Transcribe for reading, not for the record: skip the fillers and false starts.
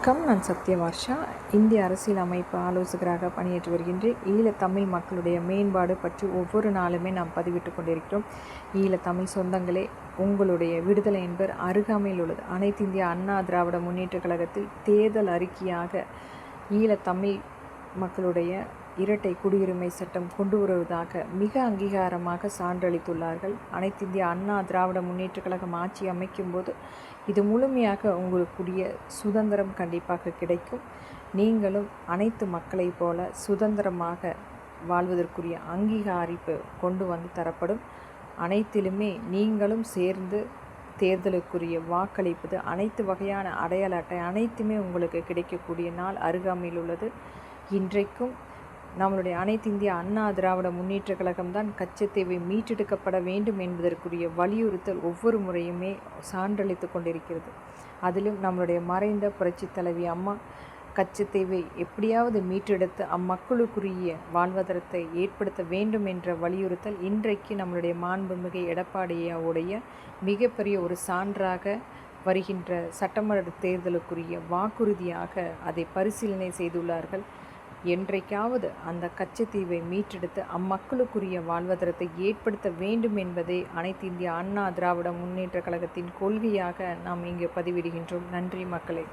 வணக்கம். நான் சத்யவார்ஷா. இந்திய அரசியல் அமைப்பு ஆலோசகராக பணியாற்றி வருகின்றேன். ஈழத்தமிழ் மக்களுடைய மேம்பாடு பற்றி ஒவ்வொரு நாளுமே நாம் பதிவிட்டு கொண்டிருக்கிறோம். ஈழத்தமிழ் சொந்தங்களே, உங்களுடைய விடுதலை என்பர் அருகாமையில் உள்ளது. அனைத்து இந்திய அண்ணா திராவிட முன்னேற்றக் கழகத்தில் தேர்தல் அறிக்கையாக ஈழத்தமிழ் மக்களுடைய இரட்டை குடியுரிமை சட்டம் கொண்டு வருவதாக மிக அங்கீகாரமாக சான்றளித்துள்ளார்கள். அனைத்து இந்திய அண்ணா திராவிட முன்னேற்றக் கழகம் ஆட்சி அமைக்கும்போது இது முழுமையாக உங்களுக்குரிய சுதந்திரம் கண்டிப்பாக கிடைக்கும். நீங்களும் அனைத்து மக்களைப் போல சுதந்திரமாக வாழ்வதற்குரிய அங்கீகாரிப்பு கொண்டு வந்து தரப்படும். அனைத்திலுமே நீங்களும் சேர்ந்து தேர்தலுக்குரிய வாக்களிப்பது, அனைத்து வகையான அடையாள அட்டை அனைத்துமே உங்களுக்கு கிடைக்கக்கூடிய நாள் அருகாமையில் உள்ளது. இன்றைக்கும் நம்மளுடைய அனைத்து இந்திய அண்ணா திராவிட முன்னேற்றக் கழகம்தான் கச்சத்தீவை மீட்டெடுக்கப்பட வேண்டும் என்பதற்குரிய வலியுறுத்தல் ஒவ்வொரு முறையுமே சான்றளித்து கொண்டிருக்கிறது. அதிலும் நம்மளுடைய மறைந்த புரட்சி தலைவி அம்மா கச்சத்தீவை எப்படியாவது மீட்டெடுத்து அம்மக்களுக்குரிய வாழ்வாதாரத்தை ஏற்படுத்த வேண்டும் என்ற வலியுறுத்தல் இன்றைக்கு நம்மளுடைய மாண்புமிகு எடப்பாடியாவுடைய மிகப்பெரிய ஒரு சான்றாக வருகின்ற சட்டமன்ற தேர்தலுக்குரிய வாக்குறுதியாக அதை பரிசீலனை செய்துள்ளார்கள். என்றைக்காவது அந்த கச்சத்தீவை மீட்டெடுத்து அம்மக்களுக்குரிய வாழ்வாதாரத்தை ஏற்படுத்த வேண்டும் என்பதே அனைத்து இந்திய அண்ணா திராவிட முன்னேற்றக் கழகத்தின் கொள்கையாக நாம் இங்கு பதிவிடுகின்றோம். நன்றி மக்களே.